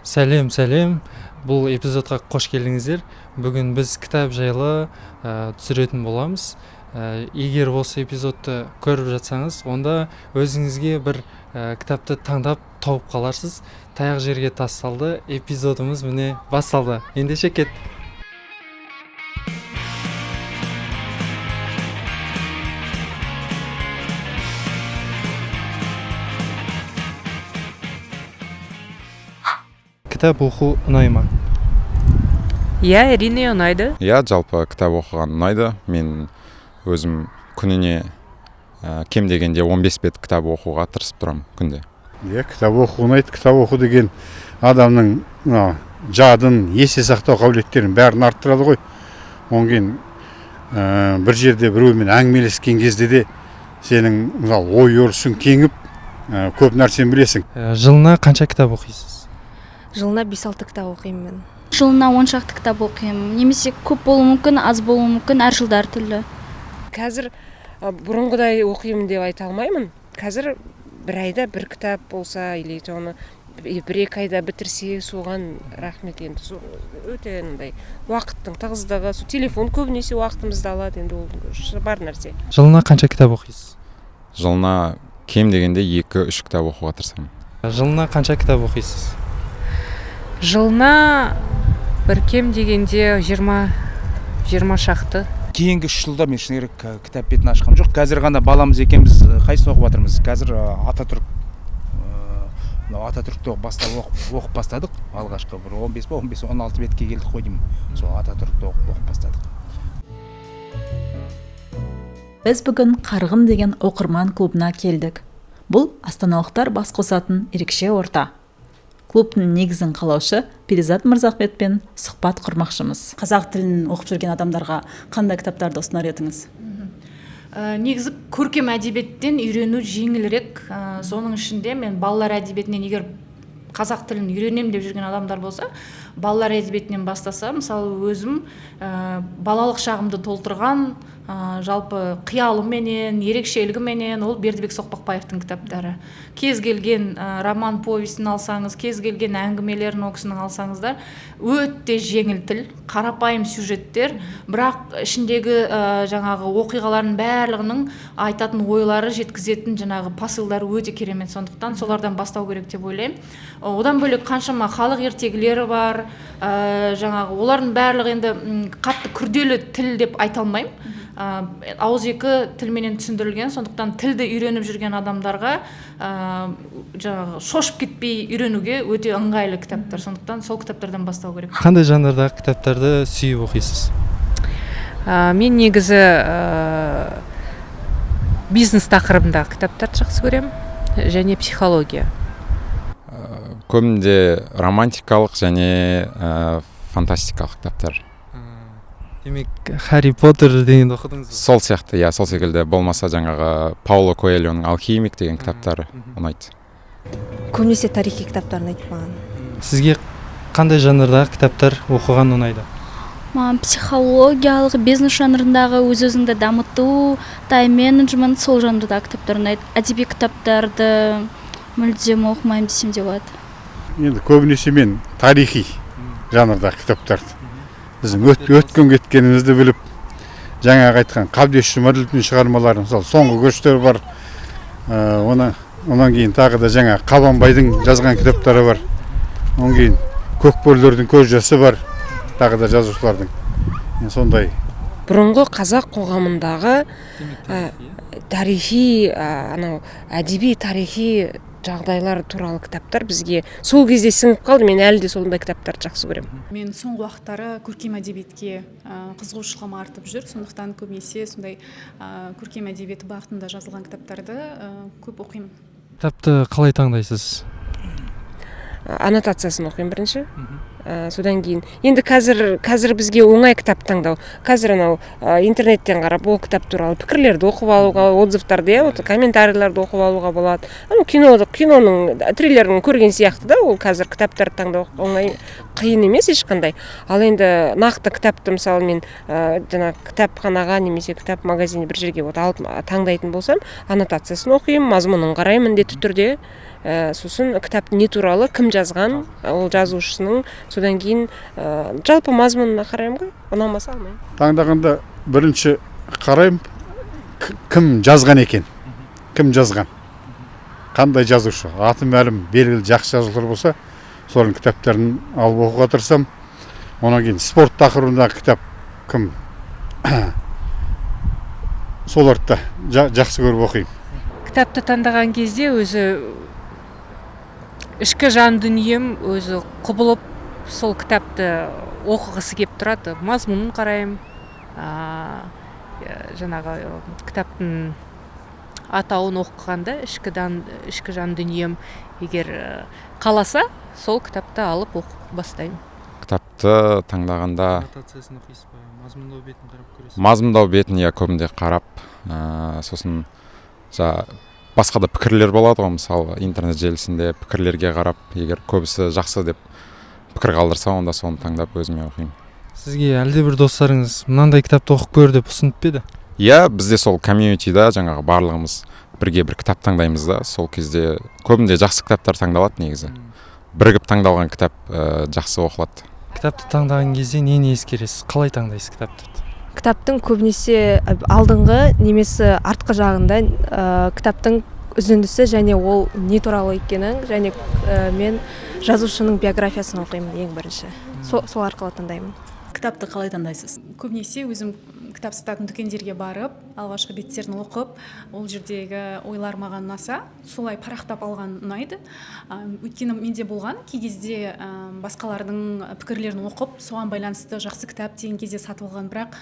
Сәлем. Бұл эпизодқа қош келдіңіздер. Бүгін біз кітап жайлы түсіретін боламыз. Егер осы эпизодты көріп жатсаңыз, онда өзіңізге бір кітапты таңдап тауып қаларсыз. Таяқ жерге тас салды. Эпизодымыз міне басталды. Ендеше кет. Кітап оқу ұнай ма? Иә, әрине ұнайды. Иә, жалпы кітап оқыған ұнайды. Мен өзім күніне кем дегенде 15 бет кітап оқуға тырысып тұрамын күнде. Иә, кітап оқу ұнайды. Кітап оқу деген адамның жадын, есте сақтау қабілеттерін бәрін арттырады ғой. Онан кейін бір жерде біреумен әңгімелескен кезде де сенің ой өрісің кеңіп, көп нәрсені білесің. Жылына қанша кітап оқисыз? Жылына 5-6 кітап оқимын мен. Жылына 10 шақты кітап оқимын. Немесе көп болуы мүмкін, аз болуы мүмкін, әр жылдар түрлі. Қазір бұрынғыдай оқимын деп айта алмаймын. Қазір бір айда бір кітап болса, или оны бір-екі айда бітірсе, соған рахмет. Енді өте уақыттың тығыздығы, телефон көбінесе уақытымызды алады, енді ол бар нәрсе. Жылына қанша кітап оқисыз? Жылына кем дегенде 2-3 кітап оқуға тырысамын. Жылына қанша кітап оқисыз? Жылына бір кем дегенде 20 шақты. Кейінгі 3 жылда мен шын керек кітап бетін ашқам жоқ. Қазір ғана баламыз екенбіз қайсын оқып жатырмыз. Қазір Ататүрікті оқып бастадық. Алғашқы бір 15-16 бетке келдік қой деймін. Сол Ататүрікті оқып бастадық. Біз бүгін Қарғын деген оқырман клубына келдік. Бұл астаналықтар бас қосатын ерекше орта. Клубтың негізін қалаушы Перизат Мырзахметпен сұхбат құрмақшымыз. Қазақ тілін оқып жүрген адамдарға қандай кітаптарды ұсынар едіңіз? Негізі көркем әдебиеттен үйрену жеңілірек. Соның ішінде мен балалар әдебиетінен егер қазақ тілін үйренем деп жүрген адамдар болса, балалар әдебиетінен бастаса, мысалы өзім балалық шағымды толтырған жалпы қиялыменен, ерекшелігіменен ол Бердібек Соқпақбаевтың кітаптары. Кез келген роман повестін алсаңыз, кез келген әңгімелерін ол кісінің алсаңыздар, өте жеңіл тіл, қарапайым сюжеттер, бірақ ішіндегі жаңағы оқиғалардың барлығының айтатын ойлары, жеткізетін жаңағы посылдары өте керемет. Сондықтан солардан бастау керек деп ойлаймын. Одан бөлек қаншама халық ертегілері бар, жаңағы олардың барлығы енді қатты күрделі тіл деп айта алмаймын. Ауызекі тілменен түсіндірілген, сондықтан тілді үйреніп жүрген адамдарға жаңағы шошып кетпей үйренуге өте ыңғайлы кітаптар. Сондықтан сол кітаптардан бастау керек. Қандай жанрдағы кітаптарды сүйіп оқисыз? Мен негізі бизнес тақырыбындағы кітаптарды жақсы көремін, және психология. Көбінде романтикалық және фантастикалық кітаптар. Демек, Харри Поттер дегенді оқыдыңыз? Сол сияқты, иә, сол секілді. Болмаса жаңағы Пауло Коэльоның Алхимик деген кітаптары ұнайды. Көбінесе тарихи кітаптар ұнайды маған. Сізге қандай жанрдағы кітаптар оқыған ұнайды? Маған психологиялық, бизнес жанрындағы өз-өзіңді дамыту, тайм-менеджмент, сол жанрдағы кітаптар ұнайды. Әдеби кітаптарды мүлдем оқымаймын десем де болады. Енді көбінесе мен тарихи жанрдағы кітаптарды. Біздің өткен кеткенімізді біліп, жаңағы айтқан Қабдеш Жұмаділовтің шығармалары, мысалы соңғы көштер бар. Онан кейін тағы да жаңа Қабанбайдың жазған кітаптары бар. Онан кейін Көкбөрілердің көз жасы бар. Тағы да жазушылардың. Сондай. Бұрынғы қазақ қоғамындағы тарихи, әдеби тарихи жағдайлар туралы кітаптар бізге сол кезде сіңіп қалды. Мен әлі де сондай кітаптарды жақсы көремін. Мен соңғы уақыттары көркем әдебиетке қызығушылығым артып жүр. Сондықтан көбінесе сондай көркем әдебиеті бағытында жазылған кітаптарды көп оқимын. Кітапты қалай таңдайсыз? Аннотациясын оқимын бірінші. содан кейін енді қазір бізге оңай кітап таңдау. Қазір анау интернеттен қарап ол кітап туралы пікірлерді оқып алуға, отзывтарды, комментарийлерді оқып алуға болады. Киноның триллерін көрген сияқты да, ол қазір кітаптарды таңдау оңай, қиын емес ешқандай. Ал енді нақты кітапты мысалы мен жаңа кітапханаға немесе кітап магазині бір жерге алып таңдайтын болсам, аннотациясын оқимын, мазмұнын қараймын міндетті түрде. Сосын кітапты не туралы, кім жазған, ол жазушысының, содан кейін жалпы мазмұнына қараймын ғой, ұнамаса алмаймын. Таңдағанда бірінші қараймын, кім жазған екен, кім жазған, қандай жазушы, аты мәлім, белгілі жақсы жазушылар болса, солардың кітаптарын алып оқуға тырысамын. Онан кейін спорт тақырыбындағы кітап кім, соларды да жақсы көріп оқимын. Кітапты таңдаған кезде өзі ішкі жан дүнием өзі құбылып сол кітапты оқығысы келіп тұрады. Мазмұнын қараймын, жаңағы кітаптың атауын оқығанда ішкі жан дүнием егер қаласа, сол кітапты алып оқып бастаймын. Кітапты таңдағанда аннотациясын оқисыз ба, мазмұндау бетін қарап көресіз? мазмұндау бетін көбінде қарап, сосын басқа да пікірлер болады ғой, мысалы интернет желісінде пікірлерге қарап, егер көбісі жақсы деп пікір қалдырса, онда соны таңдап өзіме оқимын. Сізге әлде бір достарыңыз мынандай кітапты оқып көр деп ұсынып пе еді? Иә, бізде сол комьюнитида жаңағы барлығымыз бірге бір кітап таңдаймыз да, сол кезде көбінде жақсы кітаптар таңдалады негізі. Бірігіп таңдалған кітап жақсы оқылады. Кітапты таңдаған кезде нені ескересіз? Қалай таңдайсыз кітапты? Кітаптың көбінесе алдыңғы немесе артқы жағында кітаптың үзіндісі және ол не туралы екенін және мен жазушының биографиясын оқимын ең бірінші. Сол арқылы таңдаймын. Кітапты қалай таңдайсыз? Көбінесе өзім кітап сататын дүкендерге барып, алғашқы беттерін оқып, ол жердегі ойлар маған ұнаса, солай парақтап алған ұнайды. Өйткені менде болған кей кезде басқалардың пікірлерін оқып, соған байланысты жақсы кітап деген кезде сатып алған, бірақ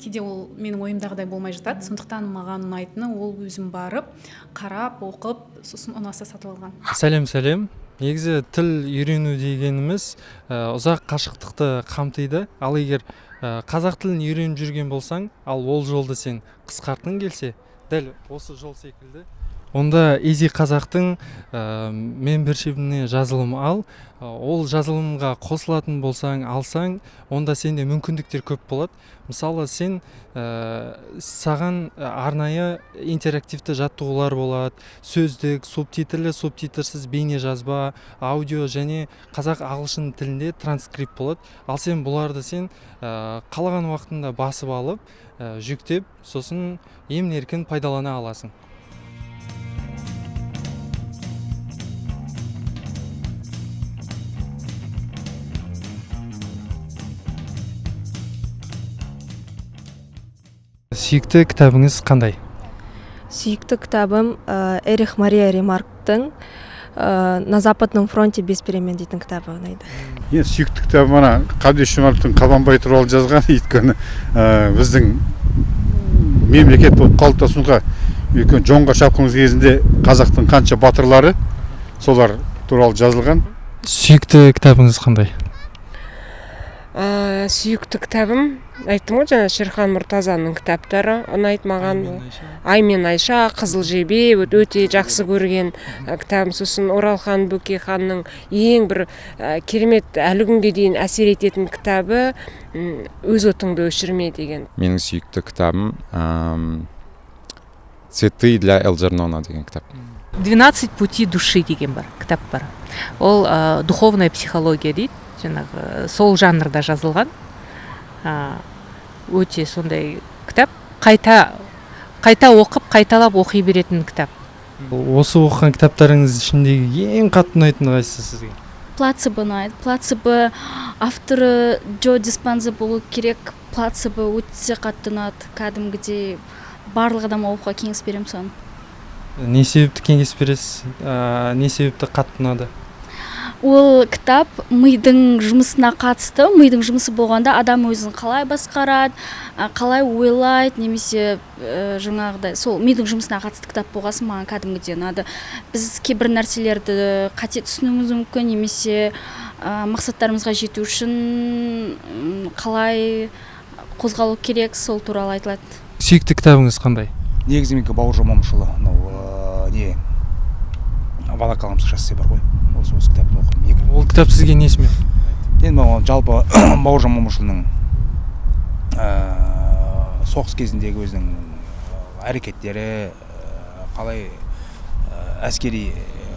кейде ол менің ойымдағыдай болмай жатады. Сондықтан маған ұнайтыны ол өзім барып, қарап, оқып, сосын ұнаса сатып алған. Сәлем. Негізі тіл үйрену дегеніміз ұзақ қашықтықты қамтиды. Ал егер қазақ тілін үйреніп жүрген болсаң, ал ол жолды сен қысқартқың келсе, дәл осы жол секілді, онда Easy қазақтың мембершипіне жазылым ал. Ол жазылымға қосылатын болсаң, алсаң, онда сенде мүмкіндіктер көп болады. Мысалы, сен саған арнайы интерактивті жаттығулар болады, сөздік, субтитрлі, субтитрсіз бейне жазба, аудио және қазақ ағылшын тілінде транскрипт болады. Ал сен бұларды қалаған уақытында басып алып, жүктеп, сосын емін-еркін пайдалана аласың. Сүйікті кітабыңыз қандай? Сүйікті кітабым Эрих Мария Ремарктың «На западном фронте без перемен» дейтін кітабы ұнайды. Сүйікті кітабым ана Қабдеш Жұмановтың Қабанбай туралы жазған, өйткені біздің мемлекет болып қалыптасуға үлкен жоңға шапқымыз кезінде қазақтың қанша батырлары солар туралы жазылған. Сүйікті кітабыңыз қандай? Сүйікті кітабым, айттым ғой жаңа, Шерхан Мұртазаның кітаптары ұнайды маған. Ай мен Айша, Қызыл жебе өте жақсы көрген кітабым. Сосын Оралхан Бөкейханның ең бір керемет әлі күнге дейін әсер ететін кітабы Өз отыңды өшірме деген. Менің сүйікті кітабым Цветы для Элджернона деген кітап. 12 путей души деген бар, кітап бар. Ол духовная психология дейді. Жаңағы сол жанрда жазылған, өте сондай кітап, қайта оқып, қайталап оқи беретін кітап. Осы оқыған кітаптарыңыз ішіндегі ең қатты ұнайтыны қайсысы сізге? Плацебо ұнайды. Плацебо авторы Джо Диспенза болу керек. Плацебо өте қатты ұнады. Кәдімгідей барлық адам оқуға кеңес беремін соны. Не себепті кеңес бересіз? Не себепті қатты ұнады? Ол кітап мидың жұмысына қатысты. Мидың жұмысы болғанда адам өзін қалай басқарады, қалай ойлайды, немесе жаңағыдай сол мидың жұмысына қатысты кітап болғасын маған кәдімгідей ұнады. Біз кейбір нәрселерді қате түсінуіміз мүмкін, немесе мақсаттарымызға жету үшін қалай қозғалу керек, сол туралы айтылады. Сүйікті кітабыңыз қандай? Негізі менікі Бауыржан Момышұлы, не волоколамск шоссе бар ғой, осы кітапты оқыдым. Ол кітап сізге несімен? Енді жалпы Бауыржан Момышұлының соғыс кезіндегі өзінің әрекеттері, қалай әскери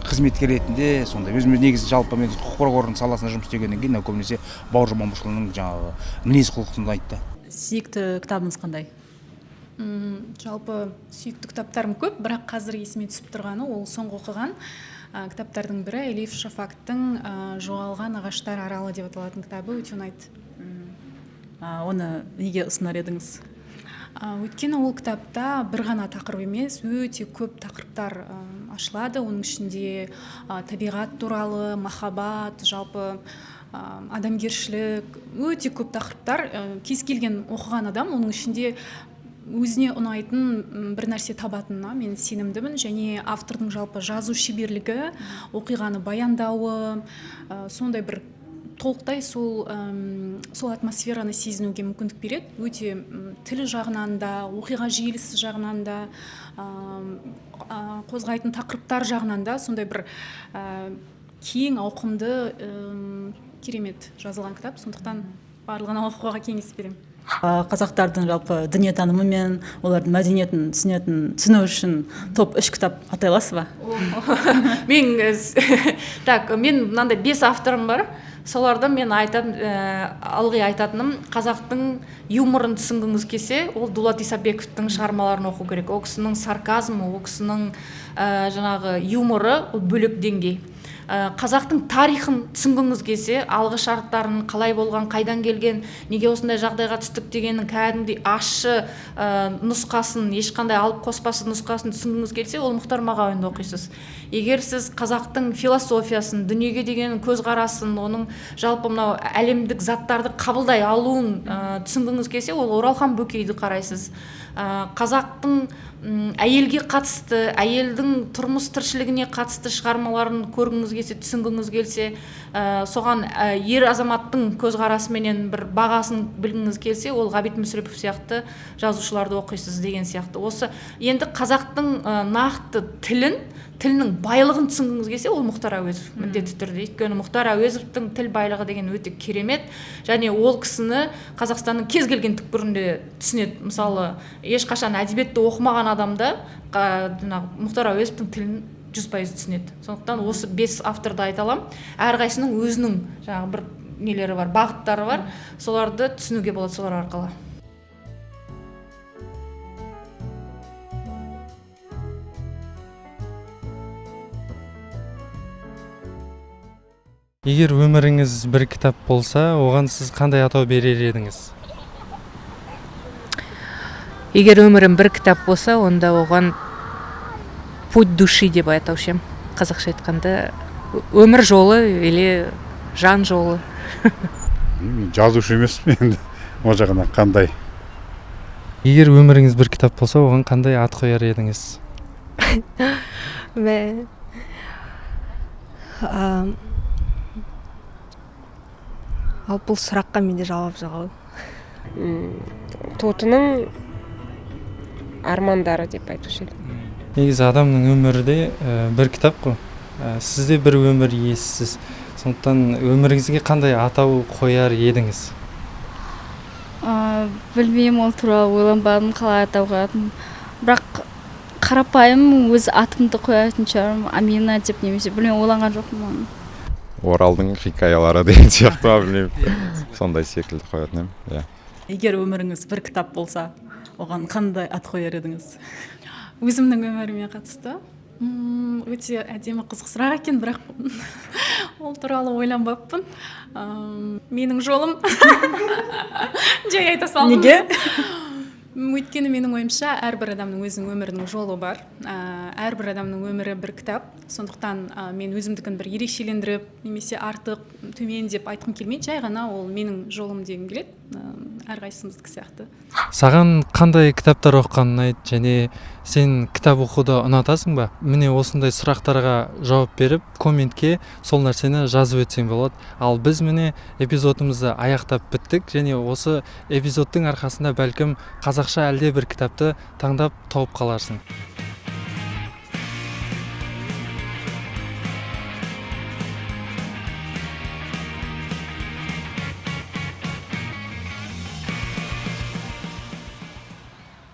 қызметкер ретінде, сондай өзіміз негізі жалпы мен құқық қорғау саласында жұмыс істегеннен кейін көбінесе Бауыржан Момышұлының жаңағы мінез құлқын айтты. Сүйікті кітабыңыз қандай? Жалпы сүйікті кітаптарым көп, бірақ қазір есіме түсіп тұрғаны ол соңғы оқыған кітаптардың бірі Элиф Шафактың жоғалған ағаштар аралы деп аталатын кітабы өте ұнайды. Оны неге ұсынар едіңіз? Өйткені ол кітапта бір ғана тақырып емес, өте көп тақырыптар ашылады. Оның ішінде табиғат туралы, махаббат, жалпы адамгершілік, өте көп тақырыптар. Кез келген оқыған адам оның ішінде өзіне ұнайтын бір нәрсе табатынына мен сенімдімін, және автордың жалпы жазу шеберлігі, оқиғаны баяндауы, сондай бір толықтай сол атмосфераны сезінуге мүмкіндік береді. Өте тілі жағынан да, оқиға желісі жағынан да, қозғайтын тақырыптар жағынан да сондай бір кең ауқымды керемет жазылған кітап. Сондықтан барлығына оқуға кеңес беремін. Қазақтардың жалпы дүниетанымы мен олардың мәдениетін түсіну үшін топ 3 кітап атай аласыз ба? Мен мынандай 5 авторым бар. Соларды мен алғы айтатыным, қазақтың юморын түсінгіңіз келсе, ол Дулат Исабековтың шығармаларын оқу керек. Ол кісінің сарказмы, ол кісінің жаңағы юморы ол бөлек деңгей. Қазақтың тарихын түсінгіңіз келсе, алғы шарттарын, қалай болған, қайдан келген, неге осындай жағдайға түстік дегеннің кәдімгідей ащы нұсқасын, ешқандай алып қоспасы нұсқасын түсінгіңіз келсе, ол Мұхтар Мағауинді оқисыз. Егер сіз қазақтың философиясын, дүниеге деген көзқарасын, оның жалпы мынау әлемдік заттарды қабылдай алуын түсінгіңіз келсе, ол Оралхан Бөкейді қарайсыз. Қазақтың әйелге қатысты, әйелдің тұрмыс тіршілігіне қатысты шығармаларын көргіңіз келсе, түсінгіңіз келсе, соған ер азаматтың көзқарасыменен бір бағасын білгіңіз келсе, ол Ғабит Мүсірепов сияқты жазушыларды оқисыз деген сияқты. Осы енді қазақтың нақты тілінің байлығын түсінгіңіз келсе, ол Мұхтар Әуезов міндетті түрде. Өйткені Мұхтар Әуезовтың тіл байлығы деген өте керемет, және ол кісіні Қазақстанның кез келген түкпірінде түсінеді. Мысалы, ешқашан әдебиетті оқымаған адамда Мұхтар Әуезовтың тілін 100% түсінеді. Сондықтан осы 5 авторды айта аламын. Әрқайсының өзінің жаңағы бір нелері бар, бағыттары бар. Соларды түсінуге болады солар арқылы. Егер өміріңіз бір кітап болса, оған сіз қандай атау берер едіңіз? Егер өмірім бір кітап болса, онда оған путь души деп айтаушы ем. Қазақша айтқанда, өмір жолы или жан жолы. Жазушы емеспін енді. О жағынан қандай? Егер өміріңіз бір кітап болса, оған қандай ат қояр едіңіз? Ал бұл сұраққа менде жауап жоқ. Тотының армандары деп айтушы едім. Негізі адамның өмірі бір кітап қой. Сізде бір өмір иесісіз. Сондықтан өміріңізге қандай атау қояр едіңіз? Білмеймін, ол туралы ойланбадым, қалай атау қоятын. Бірақ қарапайым өз атымды қоятын шығармын, Амина деп немесе, білмеймін, ойланған жоқпын. Оралдың хикаялары деген сияқты, білмеймін. Сондай секілді қоятын ем. Егер өміріңіз бір кітап болса, оған қандай ат қояр едіңіз? Өзімнің өміріме қатысты өте әдемі қызық сұрақ екен, бірақ ол туралы ойланбаппын. Менің жолым. Жай айта салдым. Неге? Өйткені менің ойымша әрбір адамның өзінің өмірінің жолы бар. Әрбір адамның өмірі бір кітап. Сондықтан мен өзімдікін бір ерекшелендіріп, немесе артық, төмен деп айтқым келмейді. Жай ғана ол менің жолым дегім келеді. әрқайсымыздікі сияқты. Саған қандай кітаптар оқыған ұнайды және сен кітап оқуды ұнатасың ба? Міне осындай сұрақтарға жауап беріп, комментке сол нәрсені жазып өтсең болады. Ал біз міне эпизодымызды аяқтап біттік және осы эпизодтың арқасында бәлкім қазақша әлде бір кітапты таңдап тауып қаларсың.